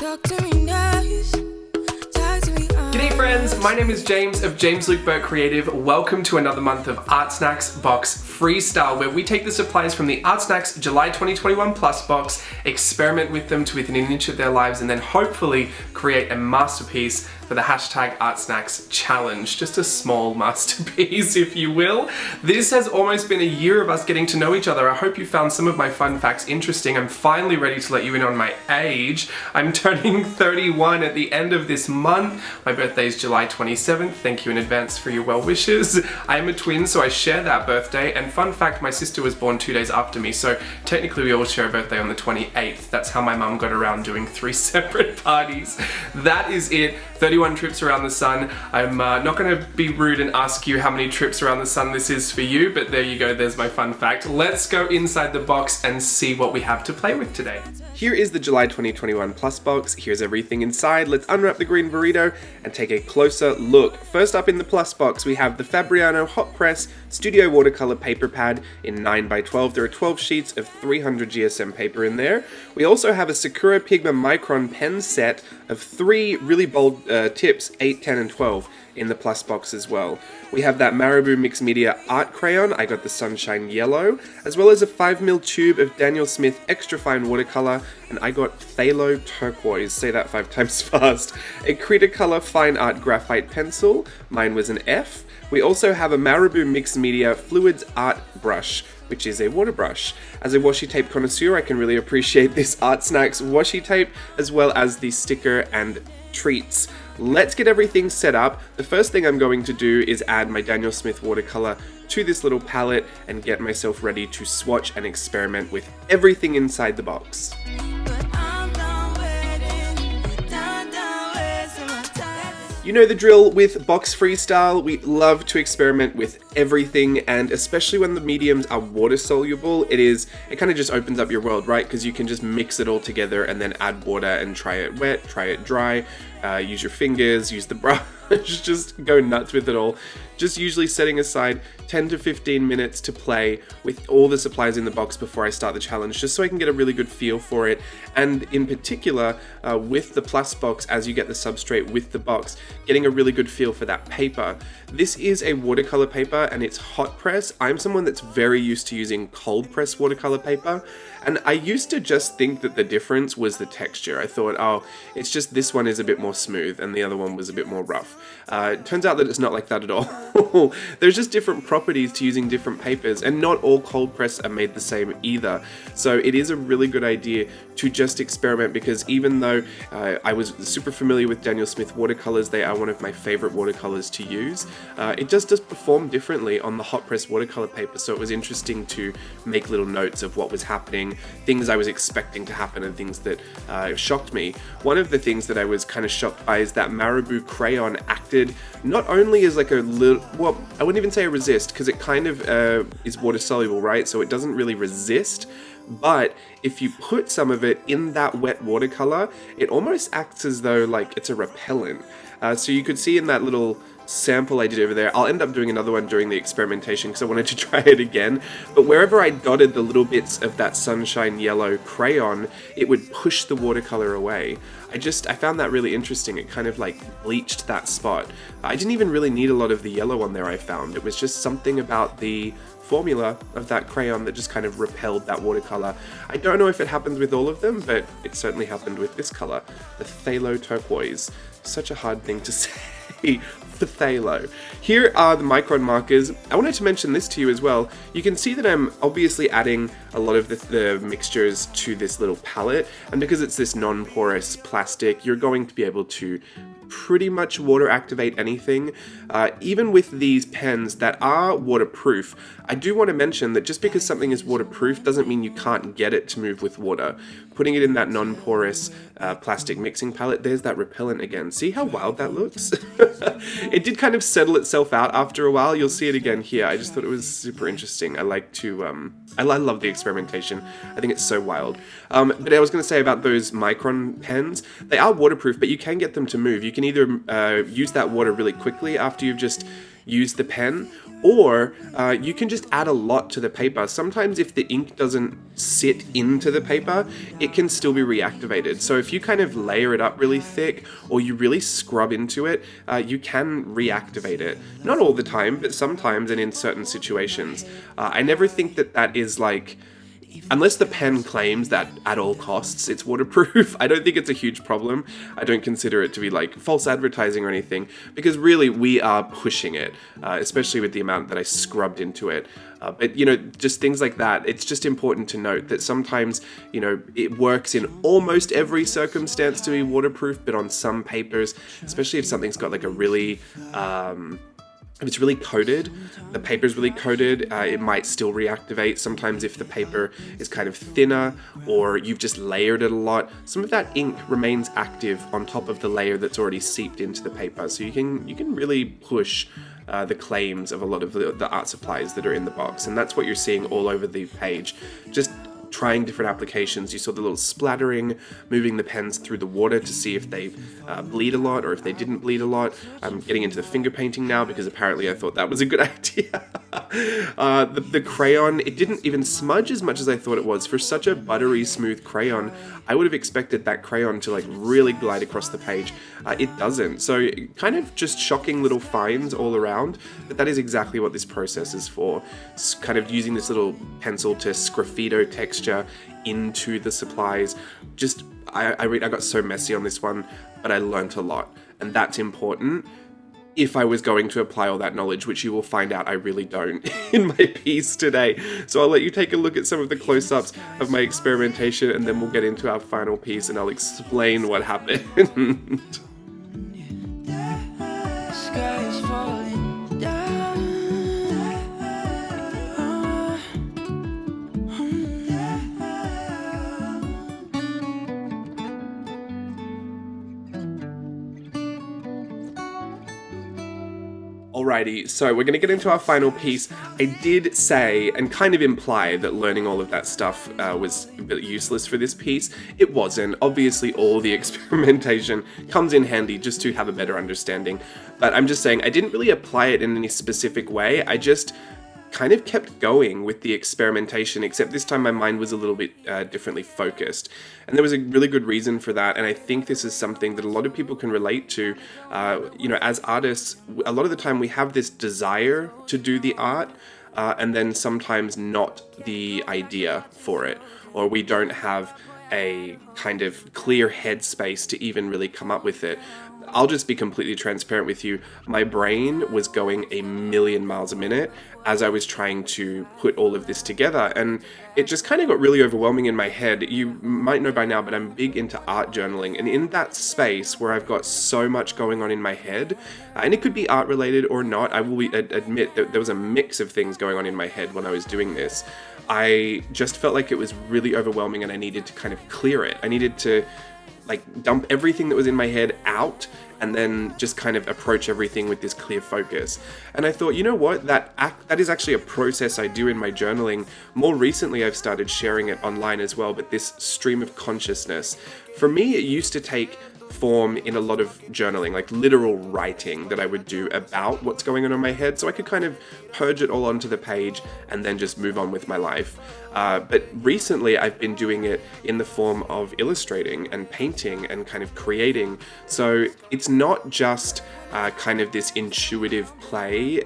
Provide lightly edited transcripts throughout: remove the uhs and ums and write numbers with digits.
Talk to me nice. Talk to me G'day friends, my name is James of James Luke Burke Creative. Welcome to another month of ArtSnacks Box Freestyle, where we take the supplies from the ArtSnacks July 2021 Plus box, experiment with them to within an inch of their lives, and then hopefully create a masterpiece for the hashtag ArtSnacks Challenge. Just a small masterpiece, if you will. This has almost been a year of us getting to know each other. I hope you found some of my fun facts interesting. I'm finally ready to let you in on my age. I'm turning 31 at the end of this month. My birthday is July 27th. Thank you in advance for your well wishes. I am a twin, so I share that birthday. And fun fact, my sister was born 2 days after me, so technically we all share a birthday on the 28th. That's how my mum got around doing 3 separate parties. That is it. 31 trips around the sun. I'm not going to be rude and ask you how many trips around the sun this is for you, but there you go, there's my fun fact. Let's go inside the box and see what we have to play with today. Here is the July 2021 Plus box. Here's everything inside. Let's unwrap the green burrito and take a closer look. First up in the Plus box, we have the Fabriano Hot Press Studio Watercolor Paper Pad in 9x12. There are 12 sheets of 300 GSM paper in there. We also have a Sakura Pigma Micron pen set of 3 really bold tips, 8, 10, and 12 in the Plus box as well. We have that Marabou Mixed Media Art Crayon. I got the Sunshine Yellow, as well as a 5mm tube of Daniel Smith Extra Fine Watercolor, and I got Phthalo Turquoise, say that 5 times fast. A Cretacolor Fine Art Graphite Pencil, mine was an F. We also have a Marabou Mixed Media Fluids Art Brush, which is a water brush. As a washi tape connoisseur, I can really appreciate this ArtSnacks washi tape, as well as the sticker and treats. Let's get everything set up. The first thing I'm going to do is add my Daniel Smith watercolor to this little palette and get myself ready to swatch and experiment with everything inside the box. You know the drill with Box Freestyle. We love to experiment with everything, and especially when the mediums are water soluble, it kind of just opens up your world, right? Because you can just mix it all together and then add water and try it wet, try it dry, use your fingers, use the brush, just go nuts with it all. Just usually setting aside 10 to 15 minutes to play with all the supplies in the box before I start the challenge, just so I can get a really good feel for it. And in particular, with the Plus box, as you get the substrate with the box, getting a really good feel for that paper. This is a watercolor paper and it's hot press. I'm someone that's very used to using cold press watercolor paper, and I used to just think that the difference was the texture. I thought, oh, it's just this one is a bit more smooth and the other one was a bit more rough. It turns out that it's not like that at all. There's just different properties to using different papers, and not all cold press are made the same either. So it is a really good idea to just experiment, because even though I was super familiar with Daniel Smith watercolors, they are one of my favorite watercolors to use. It just does perform differently on the hot press watercolor paper, so it was interesting to make little notes of what was happening, things I was expecting to happen and things that shocked me. One of the things that I was kind of shocked by is that Marabou crayon acted not only as like a little, well, I wouldn't even say a resist, because it kind of is water soluble, right? So it doesn't really resist. But if you put some of it in that wet watercolor, it almost acts as though like it's a repellent. So you could see in that little sample I did over there, I'll end up doing another one during the experimentation because I wanted to try it again, but wherever I dotted the little bits of that Sunshine Yellow crayon, it would push the watercolor away. I found that really interesting. It kind of like bleached that spot. I didn't even really need a lot of the yellow on there, I found. It was just something about the formula of that crayon that just kind of repelled that watercolor. I don't know if it happens with all of them, but it certainly happened with this color, the Phthalo Turquoise. Such a hard thing to say. The Phthalo. Here are the micron markers. I wanted to mention this to you as well. You can see that I'm obviously adding a lot of the mixtures to this little palette, and because it's this non-porous plastic, you're going to be able to pretty much water activate anything. Even with these pens that are waterproof, I do want to mention that just because something is waterproof doesn't mean you can't get it to move with water. Putting it in that non-porous plastic mixing palette, there's that repellent again. See how wild that looks? It did kind of settle itself out after a while. You'll see it again here. I just thought it was super interesting. I like to, I love the experimentation. I think it's so wild. But I was going to say about those micron pens, they are waterproof, but you can get them to move. You can either use that water really quickly after you've just use the pen, or you can just add a lot to the paper. Sometimes if the ink doesn't sit into the paper, it can still be reactivated. So if you kind of layer it up really thick, or you really scrub into it, you can reactivate it. Not all the time, but sometimes and in certain situations. I never think that that is like, unless the pen claims that at all costs it's waterproof, I don't think it's a huge problem. I don't consider it to be like false advertising or anything, because really we are pushing it, especially with the amount that I scrubbed into it. But, you know, just things like that, it's just important to note that sometimes, you know, it works in almost every circumstance to be waterproof, but on some papers, especially if something's got like a really... if it's really coated, the paper's really coated, it might still reactivate. Sometimes if the paper is kind of thinner or you've just layered it a lot, some of that ink remains active on top of the layer that's already seeped into the paper. So you can really push the claims of a lot of the art supplies that are in the box. And that's what you're seeing all over the page. Just trying different applications. You saw the little splattering, moving the pens through the water to see if they bleed a lot or if they didn't bleed a lot. I'm getting into the finger painting now because apparently I thought that was a good idea. The crayon, it didn't even smudge as much as I thought it was. For such a buttery smooth crayon, I would have expected that crayon to like really glide across the page. It doesn't. So kind of just shocking little finds all around, but that is exactly what this process is for. It's kind of using this little pencil to sgraffito texture into the supplies. Just I got so messy on this one, but I learnt a lot, and that's important if I was going to apply all that knowledge, which you will find out I really don't in my piece today. So I'll let you take a look at some of the close-ups of my experimentation, and then we'll get into our final piece and I'll explain what happened. Sky is falling down. Alrighty, so we're going to get into our final piece. I did say and kind of imply that learning all of that stuff was a bit useless for this piece. It wasn't. Obviously, all the experimentation comes in handy just to have a better understanding. But I'm just saying I didn't really apply it in any specific way. I just kind of kept going with the experimentation, except this time my mind was a little bit differently focused. And there was a really good reason for that, and I think this is something that a lot of people can relate to. You know, as artists, a lot of the time we have this desire to do the art, and then sometimes not the idea for it, or we don't have a kind of clear headspace to even really come up with it. I'll just be completely transparent with you. My brain was going a million miles a minute as I was trying to put all of this together, and it just kind of got really overwhelming in my head. You might know by now, but I'm big into art journaling, and in that space where I've got so much going on in my head, and it could be art related or not, I will admit that there was a mix of things going on in my head when I was doing this. I just felt like it was really overwhelming and I needed to kind of clear it. I needed to like dump everything that was in my head out and then just kind of approach everything with this clear focus. And I thought, you know what, that is actually a process I do in my journaling. More recently, I've started sharing it online as well, but this stream of consciousness. For me, it used to take form in a lot of journaling, like literal writing that I would do about what's going on in my head, so I could kind of purge it all onto the page and then just move on with my life. But recently I've been doing it in the form of illustrating and painting and kind of creating. So it's not just kind of this intuitive play.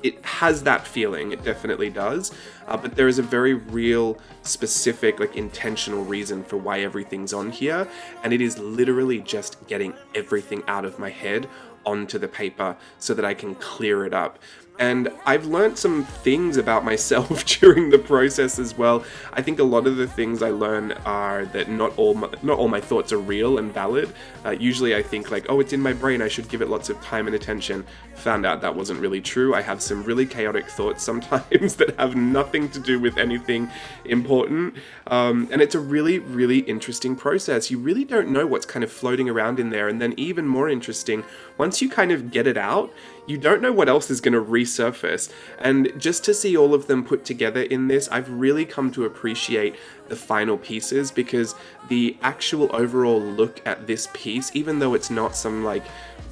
It has that feeling, it definitely does, but there is a very real, specific, like intentional reason for why everything's on here, and it is literally just getting everything out of my head onto the paper so that I can clear it up. And I've learned some things about myself during the process as well. I think a lot of the things I learn are that not all my thoughts are real and valid. Usually I think like, oh, it's in my brain, I should give it lots of time and attention. Found out that wasn't really true. I have some really chaotic thoughts sometimes that have nothing to do with anything important. And it's a really, really interesting process. You really don't know what's kind of floating around in there. And then even more interesting, once once you kind of get it out, you don't know what else is going to resurface. And just to see all of them put together in this, I've really come to appreciate the final pieces, because the actual overall look at this piece, even though it's not some like,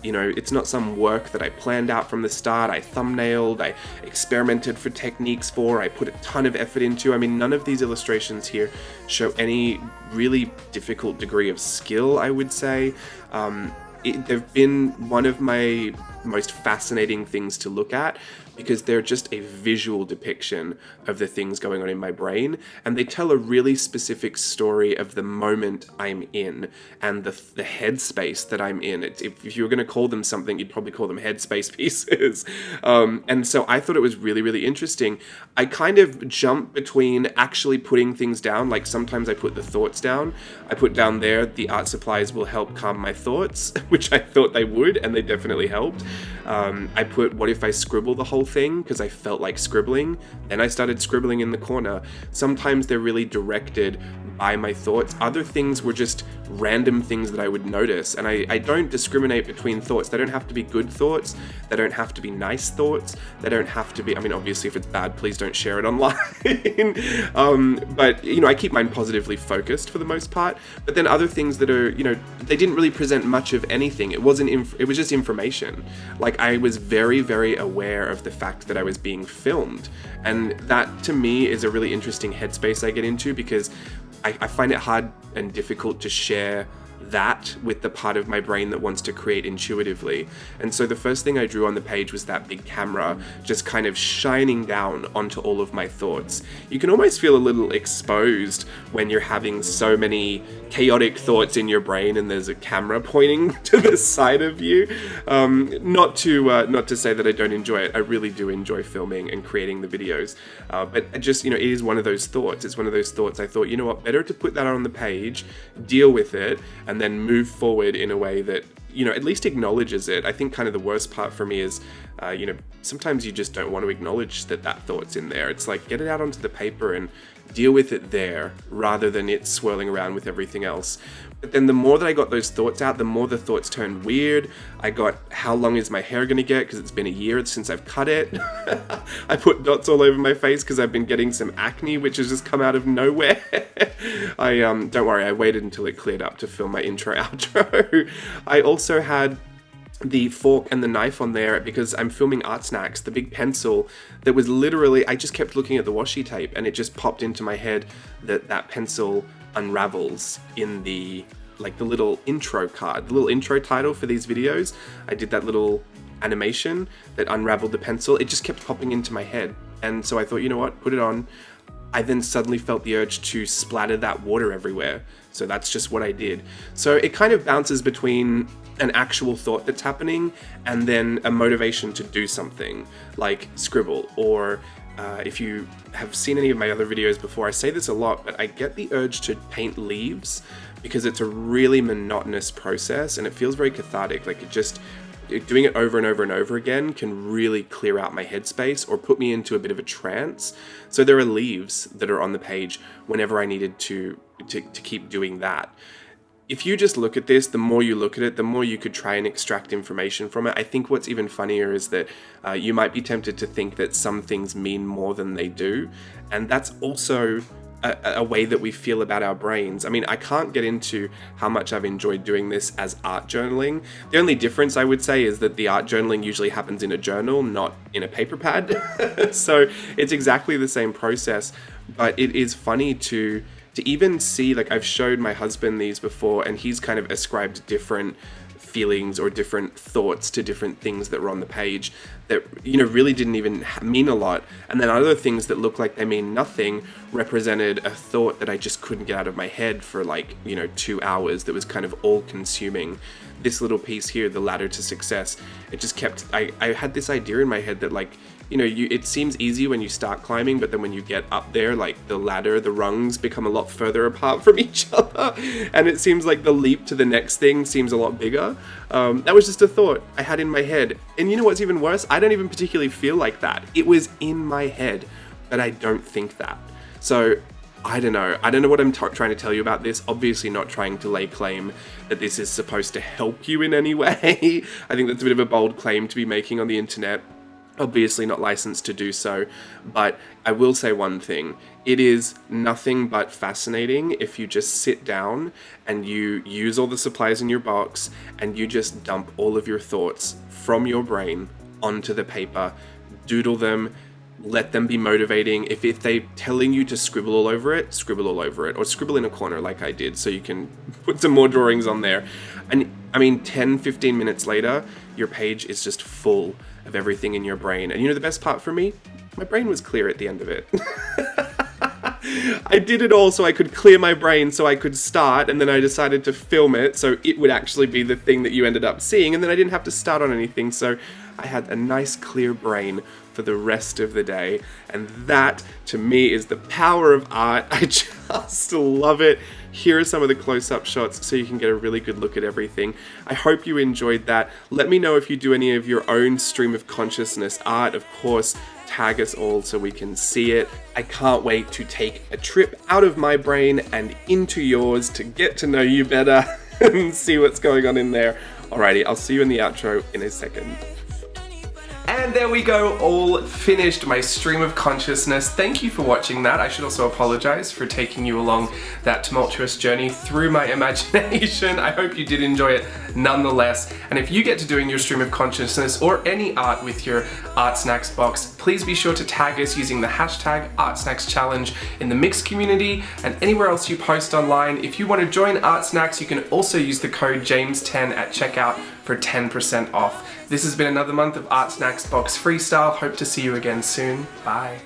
you know, it's not some work that I planned out from the start, I thumbnailed, I experimented for techniques for, I put a ton of effort into. I mean, none of these illustrations here show any really difficult degree of skill, I would say. They've been one of my most fascinating things to look at, because they're just a visual depiction of the things going on in my brain, and they tell a really specific story of the moment I'm in and the headspace that I'm in. If you were going to call them something, you'd probably call them headspace pieces. And so I thought it was really, really interesting. I kind of jump between actually putting things down, like sometimes I put the thoughts down. I put down there, the art supplies will help calm my thoughts, which I thought they would, and they definitely helped. I put, what if I scribble the whole thing, because I felt like scribbling, and I started scribbling in the corner. Sometimes they're really directed by my thoughts. Other things were just random things that I would notice, and I don't discriminate between thoughts. They don't have to be good thoughts, they don't have to be nice thoughts, they don't have to be, I mean, obviously if it's bad, please don't share it online. But, you know, I keep mine positively focused for the most part. But then other things that are, you know, they didn't really present much of anything. It was just information. Like, I was very, very aware of the fact that I was being filmed. And that, to me, is a really interesting headspace I get into, because I find it hard and difficult to share that with the part of my brain that wants to create intuitively. And so the first thing I drew on the page was that big camera just kind of shining down onto all of my thoughts. You can almost feel a little exposed when you're having so many chaotic thoughts in your brain and there's a camera pointing to the side of you. Not to say that I don't enjoy it. I really do enjoy filming and creating the videos. But I just, you know, it is one of those thoughts. It's one of those thoughts I thought, you know what, better to put that on the page, deal with it, and then move forward in a way that, you know, at least acknowledges it. I think kind of the worst part for me is, you know, sometimes you just don't want to acknowledge that thought's in there. It's like, get it out onto the paper and deal with it there, rather than it swirling around with everything else. But then the more that I got those thoughts out, the more the thoughts turned weird. I got, how long is my hair gonna get? Because it's been a year since I've cut it. I put dots all over my face because I've been getting some acne, which has just come out of nowhere. Don't worry, I waited until it cleared up to film my intro outro. I also had the fork and the knife on there because I'm filming ArtSnacks, the big pencil that was literally, I just kept looking at the washi tape and it just popped into my head that that pencil unravels in the, like, the little intro card, the little intro title for these videos. I did that little animation that unraveled the pencil. It just kept popping into my head. And so I thought, you know what, put it on. I then suddenly felt the urge to splatter that water everywhere. So that's just what I did. So it kind of bounces between an actual thought that's happening and then a motivation to do something, like scribble, or if you have seen any of my other videos before, I say this a lot, but I get the urge to paint leaves because it's a really monotonous process and it feels very cathartic. Like, doing it over and over and over again can really clear out my headspace or put me into a bit of a trance. So there are leaves that are on the page whenever I needed to keep doing that. If you just look at this, the more you look at it, the more you could try and extract information from it. I think what's even funnier is that you might be tempted to think that some things mean more than they do. And that's also a way that we feel about our brains. I mean, I can't get into how much I've enjoyed doing this as art journaling. The only difference I would say is that the art journaling usually happens in a journal, not in a paper pad. So it's exactly the same process, but it is funny to even see, like, I've showed my husband these before and he's kind of ascribed different feelings or different thoughts to different things that were on the page that, you know, really didn't even mean a lot. And then other things that look like they mean nothing represented a thought that I just couldn't get out of my head for, like, you know, 2 hours that was kind of all consuming. This little piece here, the ladder to success, it just kept, I had this idea in my head that, like, you know, it seems easy when you start climbing, but then when you get up there, like, the ladder, the rungs become a lot further apart from each other, and it seems like the leap to the next thing seems a lot bigger. That was just a thought I had in my head. And you know what's even worse? I don't even particularly feel like that. It was in my head, but I don't think that. So I don't know what I'm trying to tell you about this. Obviously not trying to lay claim that this is supposed to help you in any way. I think that's a bit of a bold claim to be making on the internet. Obviously not licensed to do so, but I will say one thing. It is nothing but fascinating if you just sit down and you use all the supplies in your box and you just dump all of your thoughts from your brain onto the paper, doodle them, let them be motivating. If they're telling you to scribble all over it, scribble all over it, or scribble in a corner like I did so you can put some more drawings on there. And I mean, 10-15 minutes later, your page is just full of everything in your brain. And you know the best part for me? My brain was clear at the end of it. I did it all so I could clear my brain so I could start, and then I decided to film it so it would actually be the thing that you ended up seeing, and then I didn't have to start on anything, so I had a nice clear brain for the rest of the day. And that, to me, is the power of art. I just love it. Here are some of the close-up shots so you can get a really good look at everything. I hope you enjoyed that. Let me know if you do any of your own stream of consciousness art. Of course, tag us all so we can see it. I can't wait to take a trip out of my brain and into yours to get to know you better and see what's going on in there. Alrighty, I'll see you in the outro in a second. And there we go, all finished, my stream of consciousness. Thank you for watching that. I should also apologize for taking you along that tumultuous journey through my imagination. I hope you did enjoy it nonetheless. And if you get to doing your stream of consciousness or any art with your ArtSnacks box, please be sure to tag us using the hashtag ArtSnacksChallenge in the Mix community and anywhere else you post online. If you want to join ArtSnacks, you can also use the code JAMES10 at checkout for 10% off. This has been another month of ArtSnacks Box Freestyle. Hope to see you again soon. Bye.